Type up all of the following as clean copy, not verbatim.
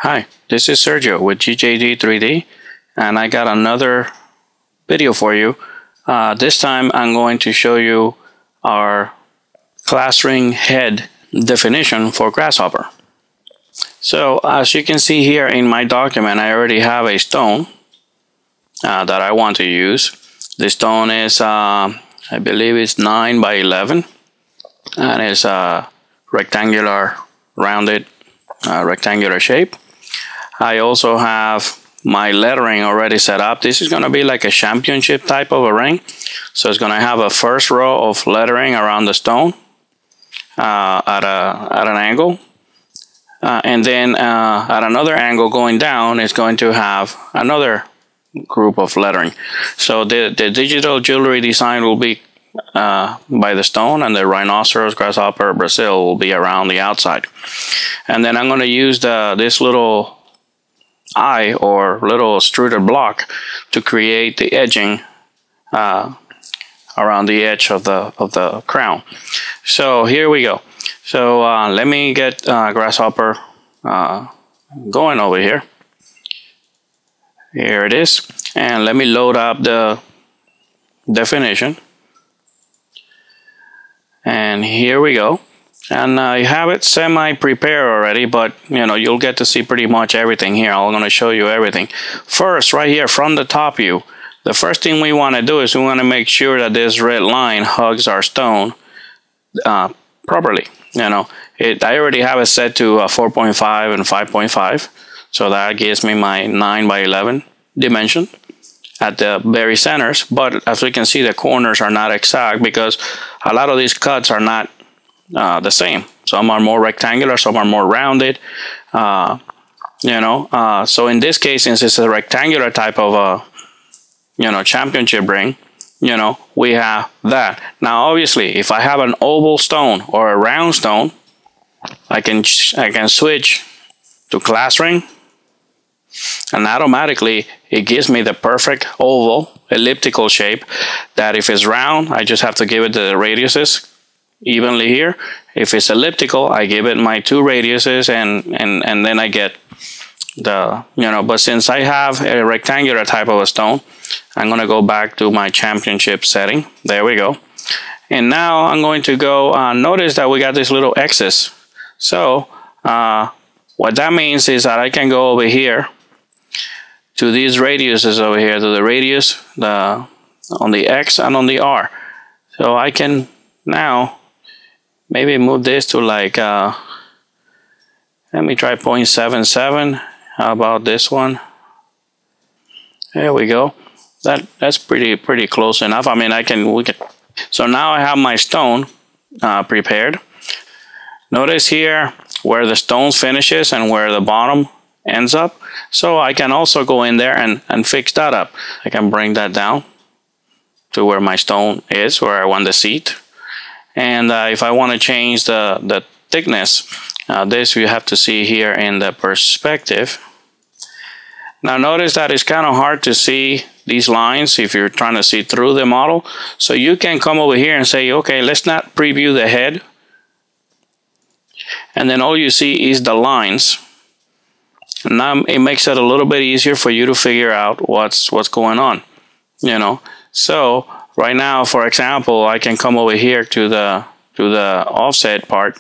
Hi, this is Sergio with GJD 3D, and I got another video for you. This time I'm going to show you our classring head definition for Grasshopper. So as you can see here in my document, I already have a stone that I want to use. The stone is, I believe it's 9 by 11, and it's a rectangular, rounded rectangular shape. I also have my lettering already set up. This is going to be like a championship type of a ring. So it's going to have a first row of lettering around the stone at an angle. And then at another angle going down, it's going to have another group of lettering. So the digital jewelry design will be by the stone, and the rhinoceros, grasshopper, Brazil will be around the outside. And then I'm going to use this little eye or little extruded block to create the edging around the edge of the crown. So here we go. So let me get grasshopper going over here. Here it is, and let me load up the definition. And here we go. And I have it semi-prepared already, but you'll get to see pretty much everything here. I'm going to show you everything. First, right here from the top view, the first thing we want to do is we want to make sure that this red line hugs our stone properly. I already have it set to 4.5 and 5.5, so that gives me my 9 by 11 dimension at the very centers. But as we can see, the corners are not exact because a lot of these cuts are not the same. Some are more rectangular, some are more rounded. So in this case, since it's a rectangular type of championship ring, we have that. Now, obviously, if I have an oval stone or a round stone, I can switch to classring, and automatically it gives me the perfect oval elliptical shape that if it's round, I just have to give it the radiuses evenly here. If it's elliptical, I give it my 2 radiuses, and then I get the but since I have a rectangular type of a stone, I'm going to go back to my championship setting. There we go. And now I'm going to go notice that we got this little X's. So what that means is that I can go over here to these radiuses over here, to the radius on the X and on the R. So I can now maybe move this to like let me try 0.77. How about this one? There we go. That's pretty close enough. I mean, we can. So now I have my stone prepared. Notice here where the stone finishes and where the bottom ends up. So I can also go in there and fix that up. I can bring that down to where my stone is, where I want the seat. And if I want to change the thickness, this you have to see here in the perspective. Now notice that it's kind of hard to see these lines if you're trying to see through the model. So you can come over here and say, okay, let's not preview the head. And then all you see is the lines. And now it makes it a little bit easier for you to figure out what's going on. So right now, for example, I can come over here to the offset part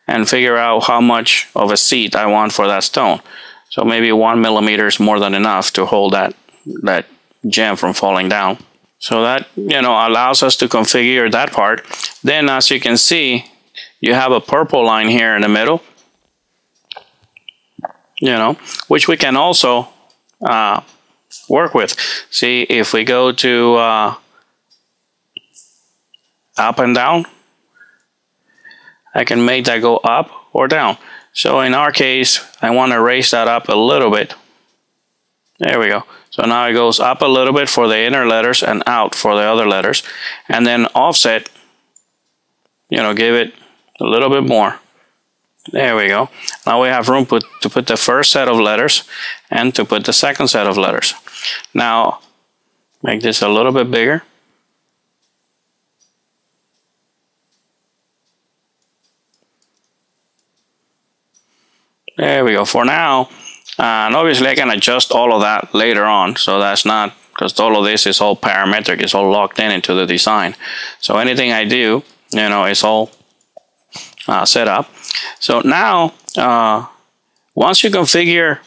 and figure out how much of a seat I want for that stone. So maybe 1 millimeter is more than enough to hold that gem from falling down. So that allows us to configure that part. Then, as you can see, you have a purple line here in the middle, which we can also work with. See, if we go to up and down, I can make that go up or down. So in our case, I want to raise that up a little bit. There we go. So now it goes up a little bit for the inner letters and out for the other letters. And then offset, give it a little bit more. There we go. Now we have room to put the first set of letters and to put the second set of letters. Now, make this a little bit bigger. There we go. For now, and obviously I can adjust all of that later on, so that's not, because all of this is all parametric, it's all locked in into the design. So anything I do, you know, is all set up. So now, once you configure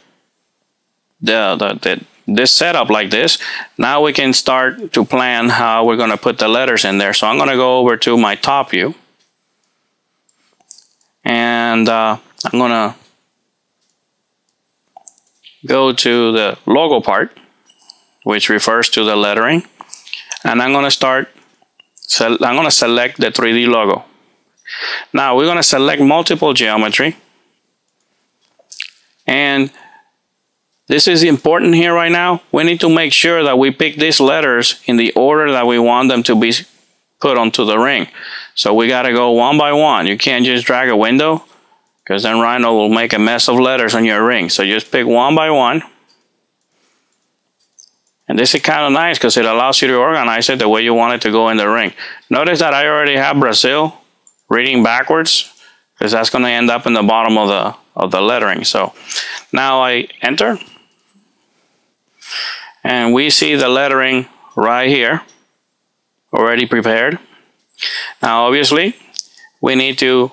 this setup like this, now we can start to plan how we're going to put the letters in there. So I'm going to go over to my top view, and I'm going to go to the logo part, which refers to the lettering, and I'm going to select the 3D logo. Now we're going to select multiple geometry, and this is important here right now. We need to make sure that we pick these letters in the order that we want them to be put onto the ring. So we got to go one by one. You can't just drag a window, because then Rhino will make a mess of letters on your ring. So just pick one by one. And this is kind of nice because it allows you to organize it the way you want it to go in the ring. Notice that I already have Brazil reading backwards, because that's going to end up in the bottom of the lettering. So now I enter, and we see the lettering right here already prepared. Now obviously we need to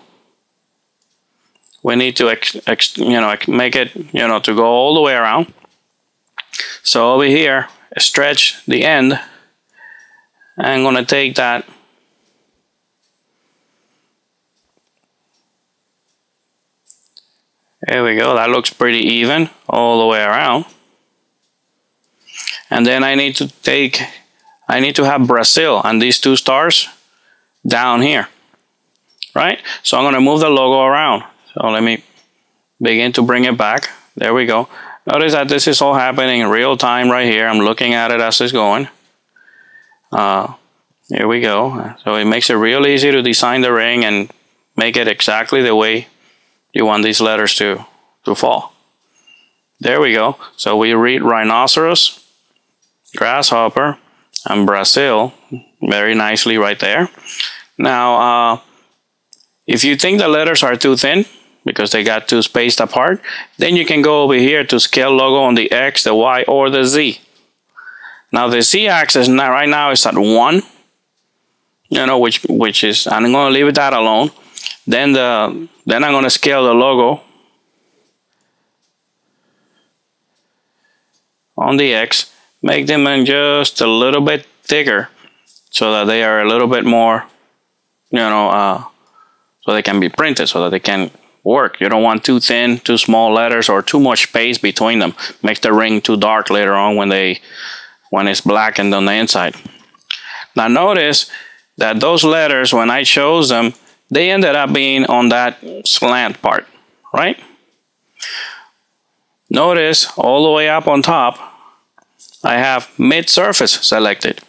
make it, you know, to go all the way around. So over here, stretch the end. I'm going to take that there we go. That looks pretty even all the way around. And then I need to have Brazil and these two stars down here, right? So I'm going to move the logo around. So let me begin to bring it back. There we go. Notice that this is all happening in real time right here. I'm looking at it as it's going. Here we go. So it makes it real easy to design the ring and make it exactly the way you want these letters to fall. There we go. So we read rhinoceros, grasshopper, and Brazil very nicely right there. Now, if you think the letters are too thin because they got too spaced apart, then you can go over here to scale logo on the X, the Y, or the Z. Now the Z axis right now is at 1, you know, which is, I'm going to leave that alone. Then I'm going to scale the logo on the X, make them just a little bit thicker so that they are a little bit more, you know, so they can be printed, so that they can work. You don't want too thin, too small letters, or too much space between them. Makes the ring too dark later on when it's blackened on the inside. Now notice that those letters, when I chose them, they ended up being on that slant part, right? Notice all the way up on top, I have mid surface selected.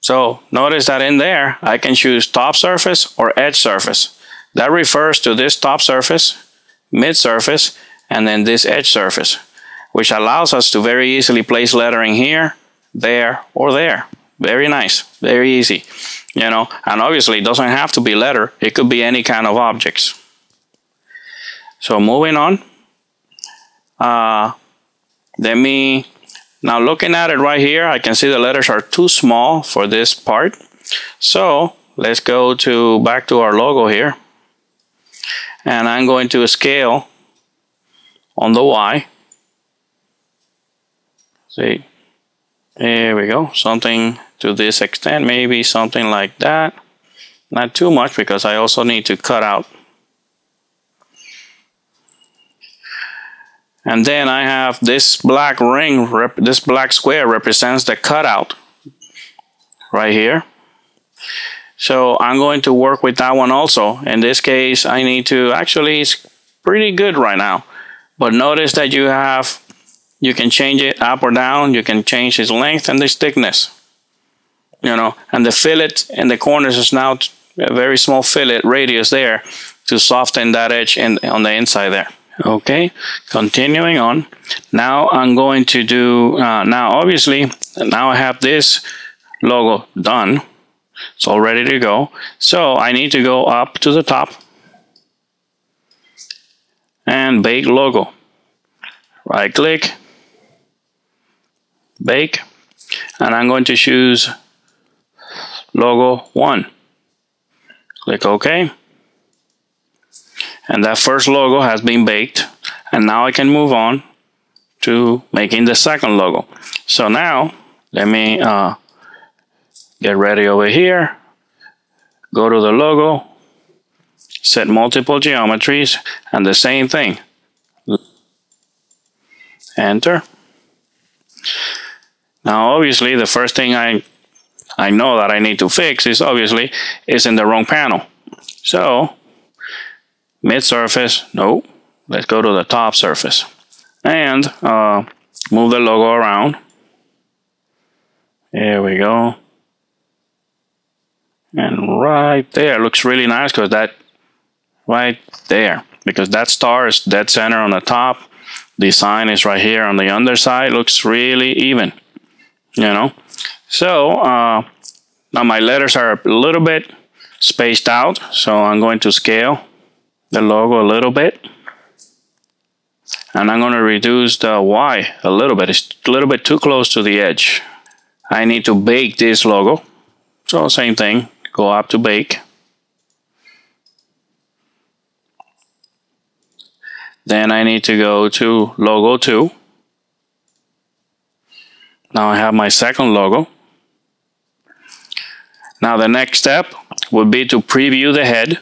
So notice that in there, I can choose top surface or edge surface. That refers to this top surface, mid surface, and then this edge surface, which allows us to very easily place lettering here, there, or there. Very nice, very easy, you know, and obviously it doesn't have to be letter. It could be any kind of objects. So moving on, now looking at it right here, I can see the letters are too small for this part. So let's go back to our logo here, and I'm going to scale on the Y. See, there we go, something to this extent, maybe something like that. Not too much, because I also need to cut out. And then I have this black ring, this black square represents the cutout right here. So I'm going to work with that one also. In this case, I need to, actually it's pretty good right now. But notice that you can change it up or down. You can change its length and its thickness. You know, and the fillet in the corners is now a very small fillet radius there to soften that edge on the inside there. Okay, continuing on. Now I'm going to do, now obviously, now I have this logo done. It's all ready to go. So I need to go up to the top and bake logo. Right click, bake, and I'm going to choose logo 1. Click OK. And that first logo has been baked, and now I can move on to making the second logo. So now let me get ready over here, go to the logo, set multiple geometries, and the same thing. Enter. Now obviously the first thing I know that I need to fix is obviously is in the wrong panel. So mid surface, no, let's go to the top surface and move the logo around. There we go. And right there looks really nice because that right there, because that star is dead center on the top. The sign is right here on the underside. Looks really even, you know. So now my letters are a little bit spaced out, so I'm going to scale the logo a little bit, and I'm going to reduce the Y a little bit. It's a little bit too close to the edge. I need to bake this logo, so same thing, go up to bake. Then I need to go to logo 2. Now I have my second logo. Now the next step would be to preview the head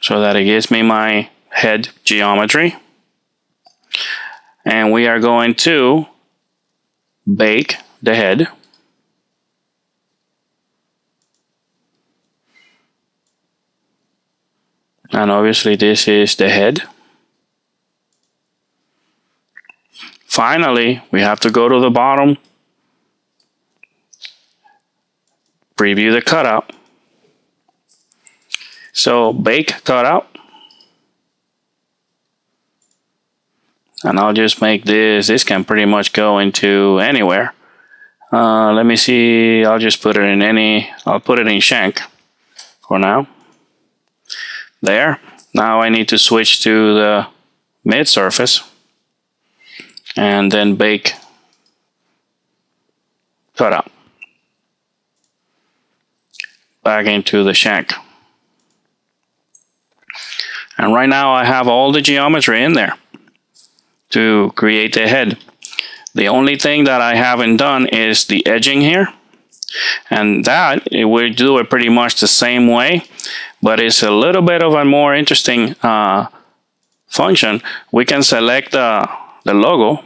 so that it gives me my head geometry. And we are going to bake the head. And obviously this is the head. Finally, we have to go to the bottom, preview the cutout. So bake cutout. And I'll just make this can pretty much go into anywhere. Let me see, I'll just put it in I'll put it in shank for now. There. Now I need to switch to the mid surface and then bake cutout. Back into the shank. And right now I have all the geometry in there to create the head. The only thing that I haven't done is the edging here. And that, we do it pretty much the same way, but it's a little bit of a more interesting function. We can select the logo,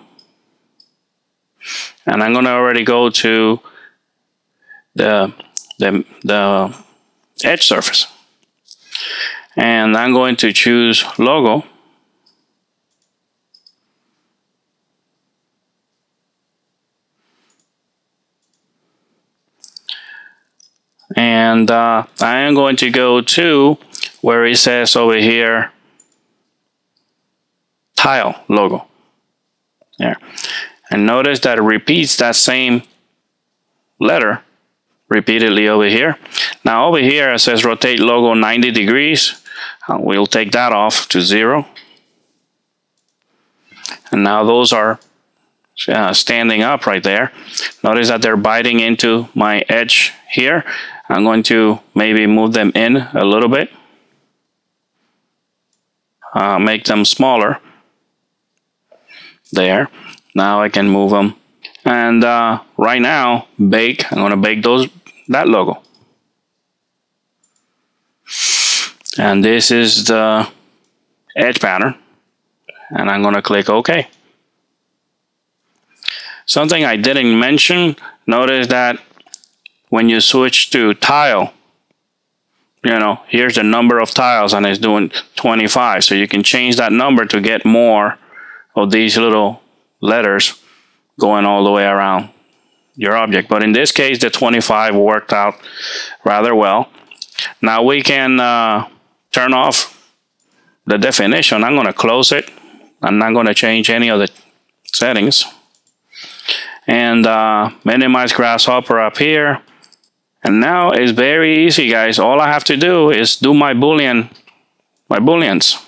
and I'm going to already go to the edge surface, and I'm going to choose logo. And I am going to go to where it says over here tile logo. There. And notice that it repeats that same letter repeatedly over here. Now over here it says rotate logo 90 degrees. We'll take that off to 0. And now those are standing up right there. Notice that they're biting into my edge here. I'm going to maybe move them in a little bit. Make them smaller. There. Now I can move them. And right now, bake. I'm going to bake that logo. And this is the edge pattern. And I'm going to click OK. Something I didn't mention, notice that when you switch to tile, you know, here's the number of tiles and it's doing 25. So you can change that number to get more of these little letters going all the way around your object. But in this case, the 25 worked out rather well. Now we can turn off the definition. I'm going to close it. I'm not going to change any of the settings. And minimize grasshopper up here. And now it's very easy, guys. All I have to do is do my Boolean my booleans.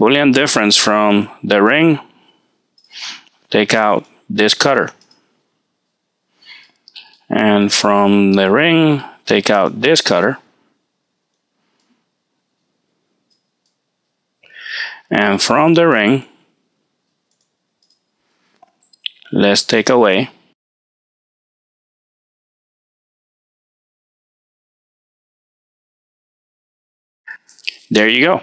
Boolean difference from the ring, take out this cutter. And from the ring, take out this cutter. And from the ring, let's take away there you go.